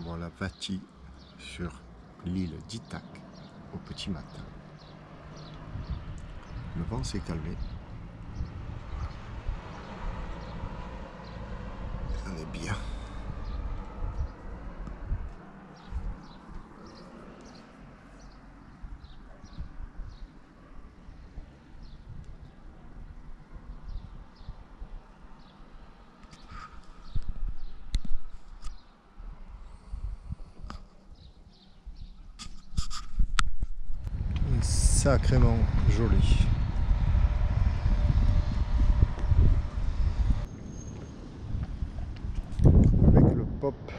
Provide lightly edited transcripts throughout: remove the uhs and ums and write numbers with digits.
Voilà Vati sur l'île d'Ithaque au petit matin. Le vent s'est calmé. On est bien. Sacrément joli. Avec le pop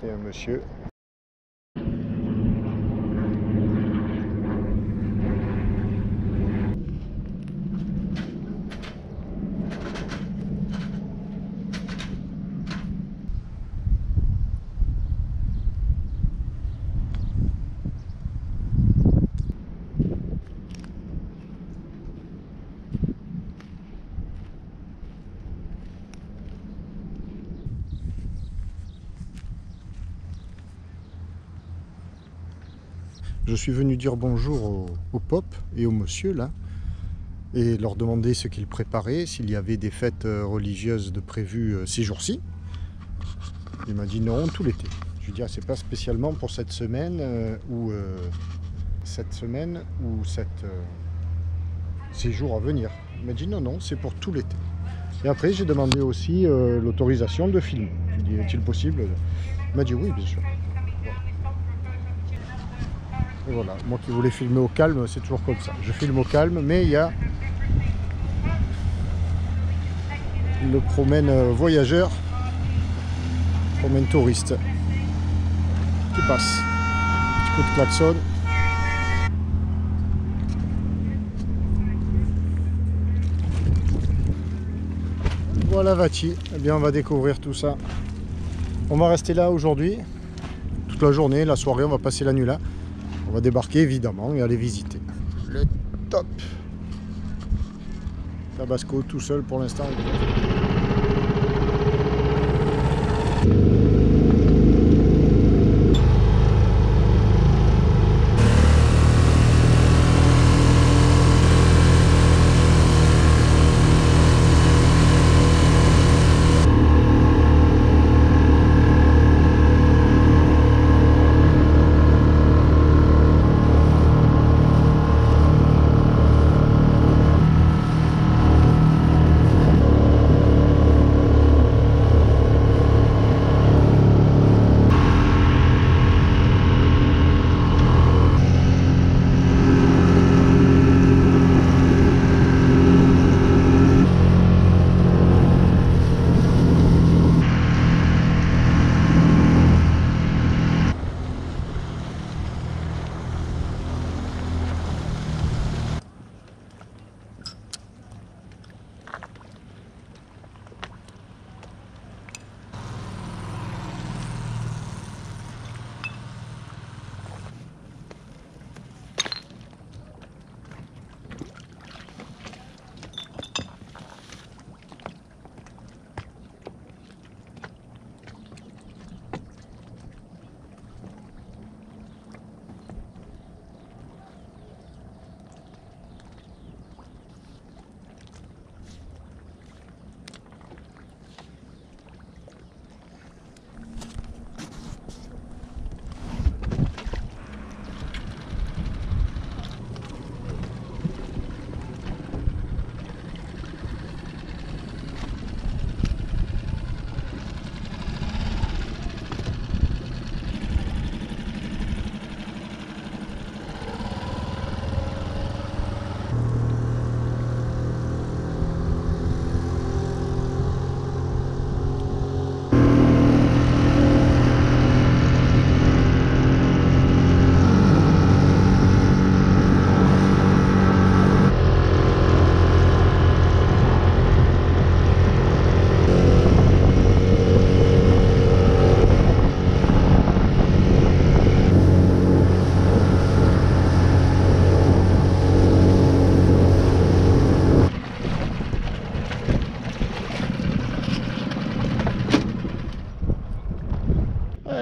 et un monsieur. Je suis venu dire bonjour au pop et au monsieur là et leur demander ce qu'ils préparaient, s'il y avait des fêtes religieuses de prévues ces jours-ci. Il m'a dit non, tout l'été. Je lui ai dit ah, c'est pas spécialement pour cette semaine ces jours à venir. Il m'a dit non, c'est pour tout l'été. Et après j'ai demandé aussi l'autorisation de filmer. Je lui ai dit est-il possible? Il m'a dit oui, bien sûr. Et voilà, moi qui voulais filmer au calme, c'est toujours comme ça. Je filme au calme, mais il y a le promène voyageur, promène touriste qui passe. Petit coup de klaxon. Voilà Vati, eh bien on va découvrir tout ça. On va rester là aujourd'hui, toute la journée, la soirée, on va passer la nuit là. On va débarquer évidemment et aller visiter. Le top. Tabasco tout seul pour l'instant.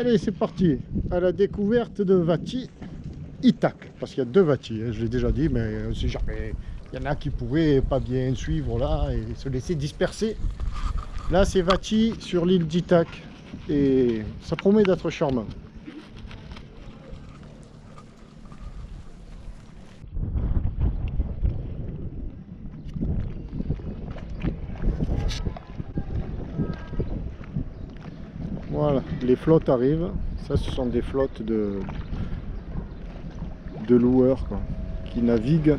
Allez, c'est parti à la découverte de Vati Itak. Parce qu'il y a 2 Vati, hein, je l'ai déjà dit, mais on ne sait jamais. Il y en a qui pourraient pas bien suivre là et se laisser disperser. Là, c'est Vati sur l'île d'Itak. Et ça promet d'être charmant. Voilà, les flottes arrivent. Ça, ce sont des flottes de loueurs quoi, qui naviguent.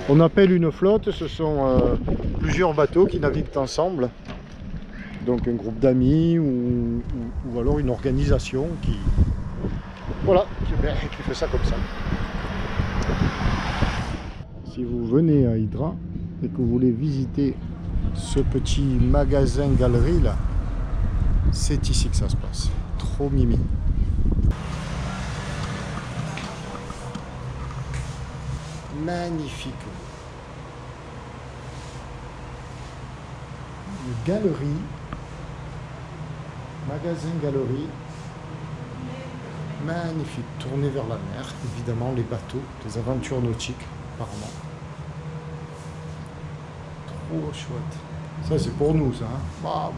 On appelle une flotte, ce sont plusieurs bateaux qui naviguent ensemble. Donc un groupe d'amis ou alors une organisation qui, voilà, qui fait ça comme ça. Si vous venez à Hydra et que vous voulez visiter ce petit magasin galerie là, c'est ici que ça se passe. Trop mimi. Magnifique. Une galerie. Magasin galerie. Magnifique. Tourné vers la mer. Évidemment les bateaux. Des aventures nautiques apparemment. Trop chouette. Ça c'est pour nous ça. Hein. Bah.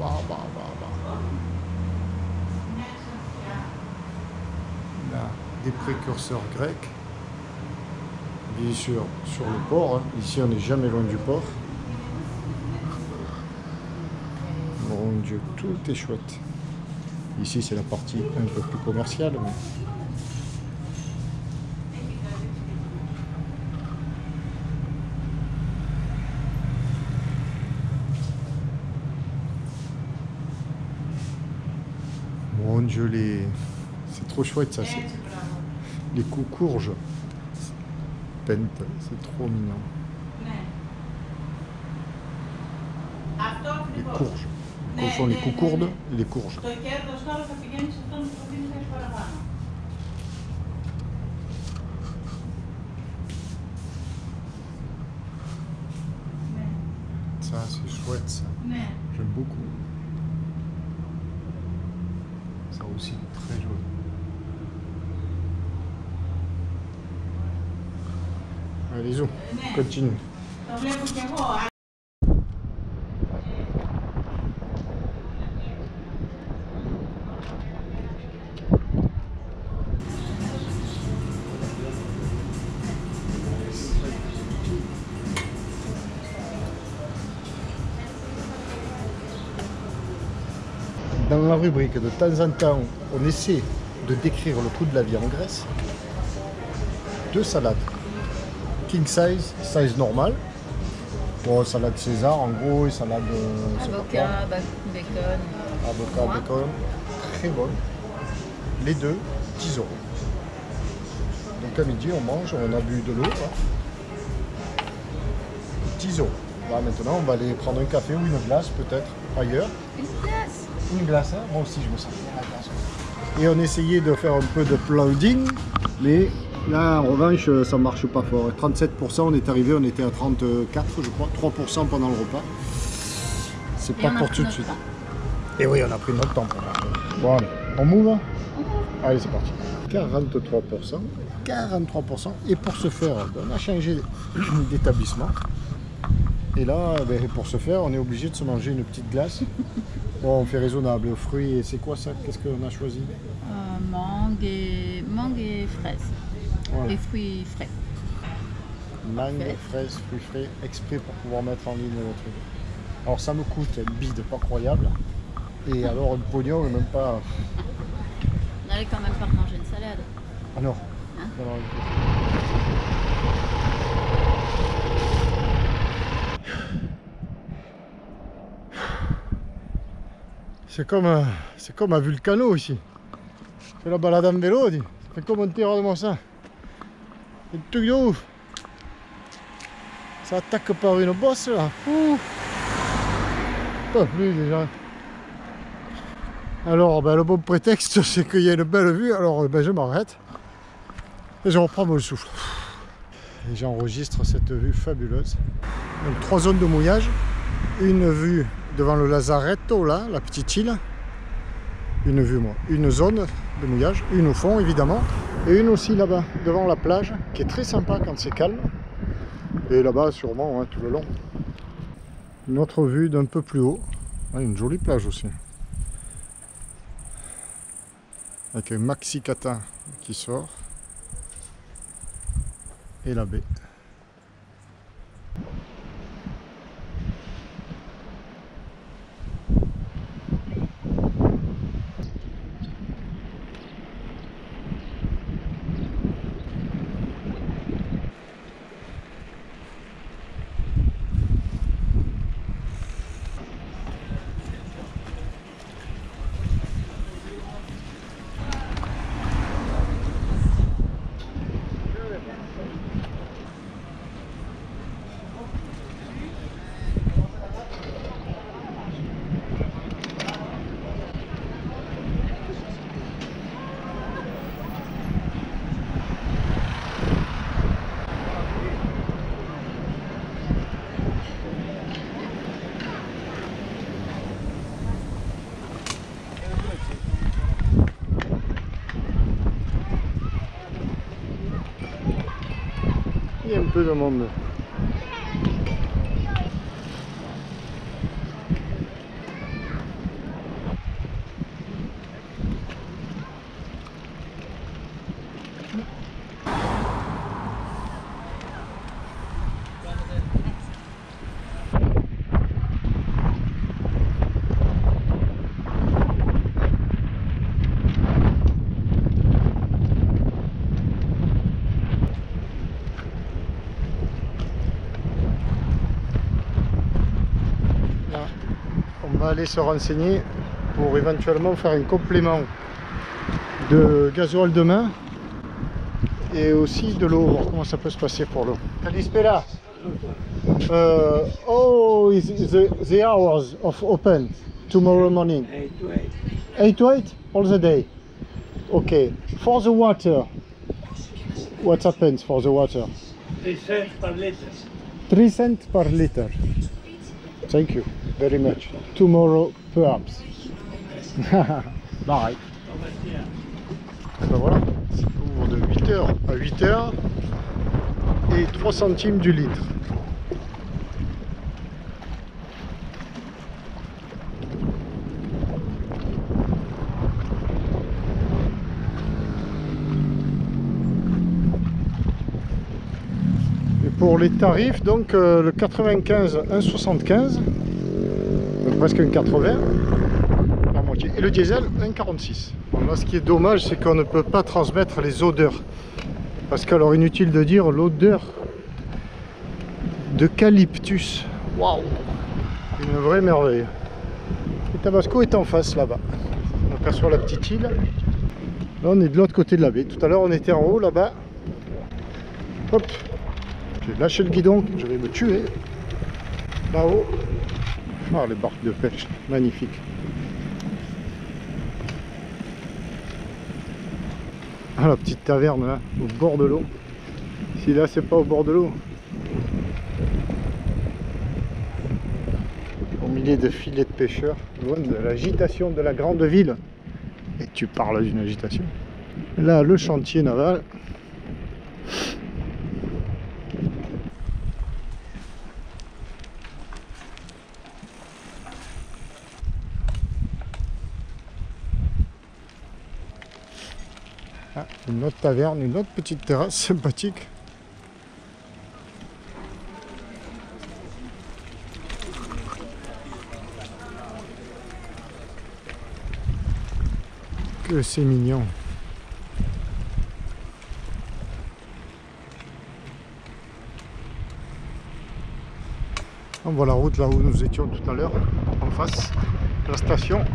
Là, des précurseurs grecs. Bien sûr sur le port. Hein. Ici on n'est jamais loin du port. Mon Dieu, tout est chouette. Ici c'est la partie un peu plus commerciale. Mais... Mon Dieu, c'est trop chouette ça. Les coucourges. Pente, c'est trop mignon. Les courges. Comme sont les coucourdes et les courges. Ça, c'est chouette ça. J'aime beaucoup. Ça aussi, très joli. Allez, zoom, continue. Dans la rubrique, de temps en temps, on essaie de décrire le coût de la vie en Grèce. 2 salades. King size, size normal. Bon, salade César en gros et salade... avocat, bacon. Avocat, bacon. Très bonne. Les 2, 10 €. Donc à midi, on mange, on a bu de l'eau. 10 €. Là, maintenant, on va aller prendre un café ou une glace peut-être ailleurs. Une glace. Une glace, hein. Moi aussi je me sens bien la glace. Et on essayait de faire un peu de plowing, mais là en revanche ça marche pas fort. 37%, on est arrivé, on était à 34 je crois, 3% pendant le repas. C'est pas pour tout de suite. Et oui, on a pris notre temps pour ça. Bon, allez, on move. Allez, c'est parti. 43%, 43%. Et pour ce faire, on a changé d'établissement. Et là, pour ce faire, on est obligé de se manger une petite glace. Bon, on fait raisonnable. Fruits, et c'est quoi ça? Qu'est-ce qu'on a choisi? Mangue et fraises. Voilà. Et fruits frais. Mangue, fraises, fruits frais, exprès pour pouvoir mettre en ligne le truc. Alors ça me coûte une bide pas croyable. Et alors le pognon n'est même pas... On allait quand même pas manger une salade. Ah non. Hein? Non. C'est comme un Vulcano ici. Je fais la balade en vélo, ça fait comme monter, regarde-moi ça. C'est un truc de ouf. Ça attaque par une bosse là. Pas plus déjà. Alors le bon prétexte c'est qu'il y a une belle vue, alors je m'arrête. Et je reprends mon souffle. Et j'enregistre cette vue fabuleuse. Donc 3 zones de mouillage. Une vue devant le Lazaretto, là, la petite île. une vue, moi. Une zone de mouillage, une au fond évidemment, et une aussi là-bas, devant la plage, qui est très sympa quand c'est calme. Et là-bas sûrement, hein, tout le long. Une autre vue d'un peu plus haut. Ah, une jolie plage aussi. Avec un maxi kata qui sort. Et la baie. Il y a un peu de monde. On va aller se renseigner pour éventuellement faire un complément de gasoil demain et aussi de l'eau, voir comment ça peut se passer pour l'eau. Kalispera. Oh, is the hours of open tomorrow morning? 8 to 8. 8 to 8 all the day. Okay. For the water, what happens for the water? 3 cents per liter. 3 cents per liter. Thank you very much. Tomorrow, perhaps. Bye. Ben voilà, ça ouvre de 8h à 8h et 3 centimes du litre. Et pour les tarifs, donc le 95, 1,75, presque un 80, la moitié, et le diesel, 1,46. Bon, là, ce qui est dommage, c'est qu'on ne peut pas transmettre les odeurs. Parce qu'alors, inutile de dire l'odeur d'eucalyptus. Waouh! Une vraie merveille. Et Tabasco est en face là-bas. On aperçoit la petite île. Là, on est de l'autre côté de la baie. Tout à l'heure, on était en haut là-bas. Hop! J'ai lâché le guidon, je vais me tuer. Là-haut. Ah, les barques de pêche, magnifique. Ah, la petite taverne là, au bord de l'eau. Si là, c'est pas au bord de l'eau. Au milieu de filets de pêcheurs, loin de l'agitation de la grande ville. Et tu parles d'une agitation. Là, le chantier naval. Ah, une autre taverne, une autre petite terrasse sympathique. Que c'est mignon. On voit la route là où nous étions tout à l'heure, en face de la station.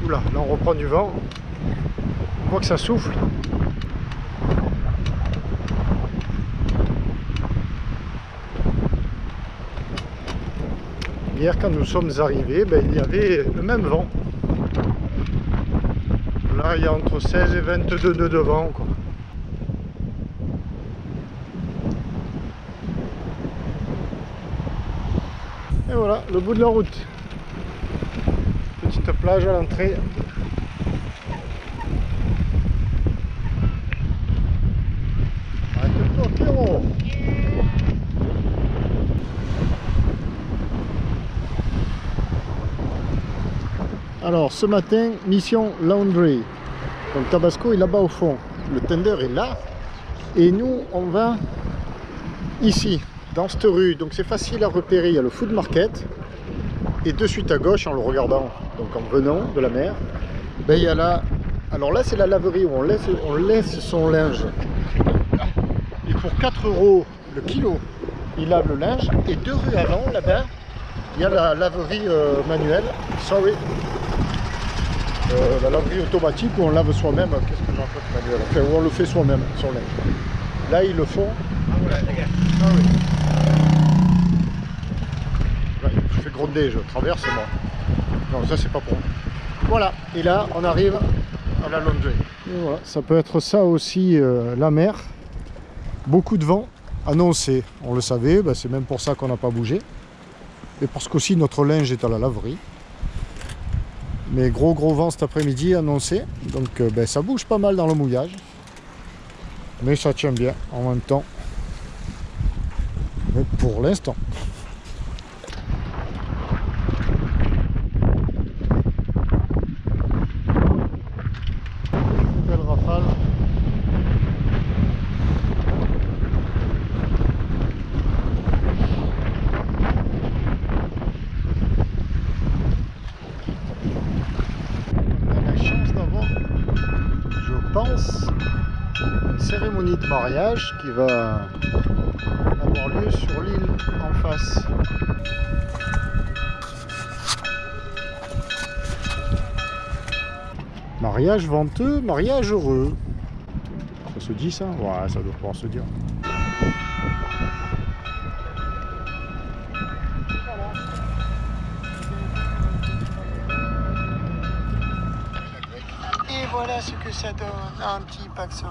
Oula, là on reprend du vent. On voit que ça souffle. Hier quand nous sommes arrivés, il y avait le même vent. Là il y a entre 16 et 22 nœuds de vent, quoi. Et voilà, le bout de la route. plage à l'entrée. Arrête-toi, Pierrot. Alors ce matin, mission laundry. Donc Tabasco est là-bas au fond. Le tender est là. Et nous, on va ici, dans cette rue. Donc c'est facile à repérer. Il y a le food market. Et de suite à gauche, en le regardant, donc en venant de la mer, ben, il y a là. Alors là, c'est la laverie où on laisse son linge. Et pour 4 € le kilo, il lave le linge. Et 2 rues avant, là-bas, il y a la laverie manuelle. Sorry. La laverie automatique où on lave soi-même. Qu'est-ce que j'en fais manuel? Enfin, où on le fait soi-même, son linge. Là, ils le font. Je fais gronder, je traverse moi. Non, ça c'est pas pour moi. Voilà, et là on arrive à la laundry. Et voilà, ça peut être ça aussi, la mer. Beaucoup de vent annoncé, on le savait, ben, c'est même pour ça qu'on n'a pas bougé. Et parce qu'aussi notre linge est à la laverie. Mais gros vent cet après-midi annoncé, donc ben, ça bouge pas mal dans le mouillage. Mais ça tient bien en même temps. Mais pour l'instant. Belle rafale. On a la chance d'avoir, je pense, une cérémonie de mariage qui va avoir lieu sur l'île en face. Mariage venteux, mariage heureux. Ça se dit ça? Ouais, ça doit pouvoir se dire. Et voilà ce que ça donne, un petit Paxos.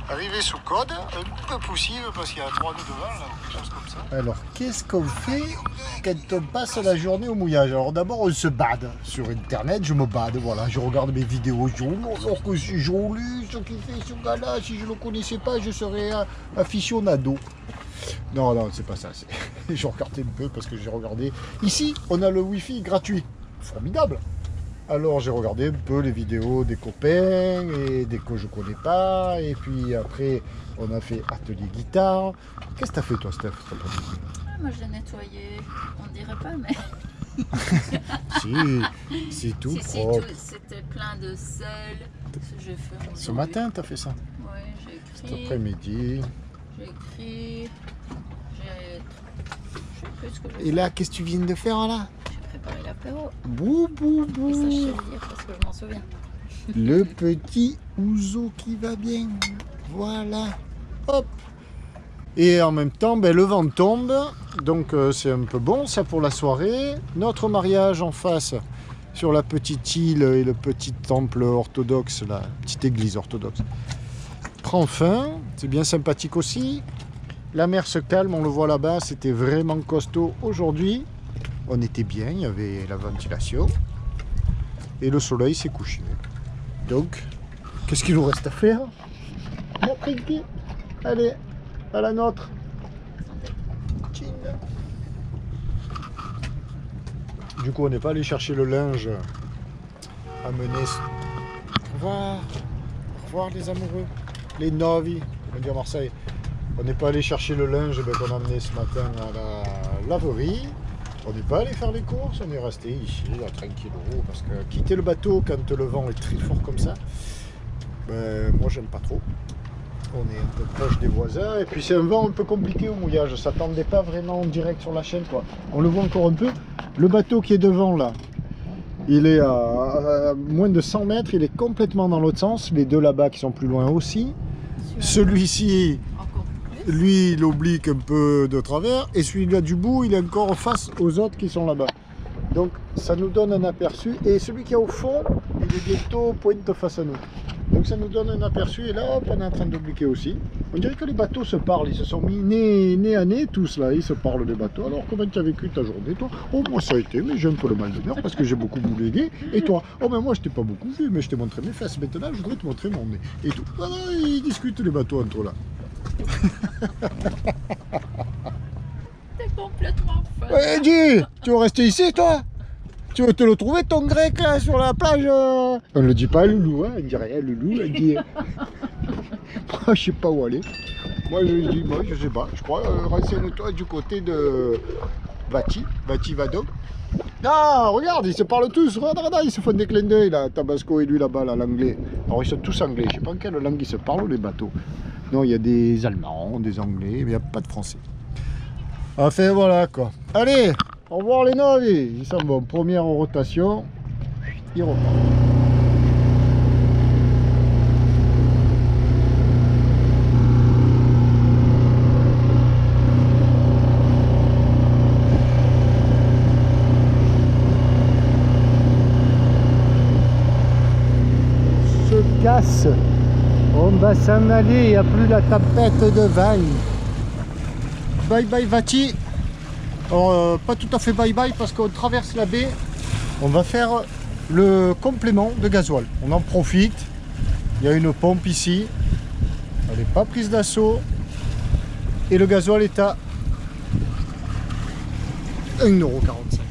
Arrivé sous code, un peu poussive parce qu'il y a 3 nœuds de vent là, ou quelque chose comme ça. Alors qu'est-ce qu'on fait quand on passe la journée au mouillage? Alors d'abord on se bade sur internet, je me bade, voilà, je regarde mes vidéos, alors que c'est joli ce qu'il fait ce gars-là, si je ne le connaissais pas je serais aficionado. Non, c'est pas ça, je regardais un peu parce que j'ai regardé. Ici on a le wifi gratuit, formidable. Alors j'ai regardé un peu les vidéos des copains et des que je connais pas. Et puis après on a fait atelier guitare. Qu'est-ce que t'as fait toi Steph? Moi j'ai nettoyé, on dirait pas mais... Si, c'est tout propre. C'était plein de sel. J'ai fait Ce matin t'as fait ça? Oui, j'ai écrit. Cet après-midi. J'ai écrit. J'ai fait ce que j'ai fait. Et là qu'est-ce que tu viens de faire là? Préparer l'apéro. Bou bou bou. Et ça je sais le dire parce que je m'en souviens. Le petit ouzo qui va bien. Voilà. Hop. Et en même temps, ben, le vent tombe. Donc c'est un peu bon ça pour la soirée. Notre mariage en face sur la petite île et le petit temple orthodoxe, la petite église orthodoxe, prend fin. C'est bien sympathique aussi. La mer se calme, on le voit là-bas. C'était vraiment costaud aujourd'hui. On était bien, il y avait la ventilation. Et le soleil s'est couché. Donc, qu'est-ce qu'il nous reste à faire? Allez, à la nôtre. Du coup, on n'est pas allé chercher le linge à mener. Au revoir les amoureux, les novi, on va dire Marseille. On n'est pas allé chercher le linge qu'on a amené ce matin à la laverie. On n'est pas allé faire les courses, on est resté ici, là, tranquillou, parce que quitter le bateau quand le vent est très fort comme ça, ben, moi j'aime pas trop. On est un peu proche des voisins, et puis c'est un vent un peu compliqué au mouillage, je s'attendait pas vraiment en direct sur la chaîne, quoi. On le voit encore un peu, le bateau qui est devant là, il est à moins de 100 mètres, il est complètement dans l'autre sens, les deux là-bas qui sont plus loin aussi. Celui-ci, lui, il oblique un peu de travers, et celui-là du bout, il est encore face aux autres qui sont là-bas. Donc, ça nous donne un aperçu. Et celui qui est au fond, il est bientôt pointe face à nous. Donc ça nous donne un aperçu et là hop, on est en train d'obliquer aussi. On dirait que les bateaux se parlent, ils se sont mis nez à nez tous là, ils se parlent les bateaux. Alors comment tu as vécu ta journée toi? Oh moi ça a été, mais j'ai un peu le mal de mer parce que j'ai beaucoup boulégué. Et toi? Oh ben moi je t'ai pas beaucoup vu, mais je t'ai montré mes fesses. Maintenant je voudrais te montrer mon nez. Et tout. Voilà, ils discutent les bateaux entre là. T'es complètement folle. Ouais, dis, tu veux rester ici toi? Tu veux te le trouver ton grec là sur la plage? On ne le dit pas à Loulou, hein, on dit rien, Loulou, on dit... Moi je sais pas où aller. Moi je dis, moi je sais pas, je crois, renseigne-toi du côté de Vati Vado. Ah, regarde, ils se parlent tous, regarde, ils se font des clins d'œil là, Tabasco et lui là-bas, là, l'anglais. Alors ils sont tous anglais, je sais pas en quelle langue ils se parlent les bateaux. Non, il y a des Allemands, des Anglais, mais il n'y a pas de Français. Enfin voilà quoi. Allez, au revoir les navires. Ils s'en vont, première rotation, ils repartent. Casse. On va s'en aller, il n'y a plus la tempête de vent. Bye bye Vati. Alors, pas tout à fait bye bye parce qu'on traverse la baie. On va faire le complément de gasoil. On en profite. Il y a une pompe ici. Elle n'est pas prise d'assaut. Et le gasoil est à 1,45 €.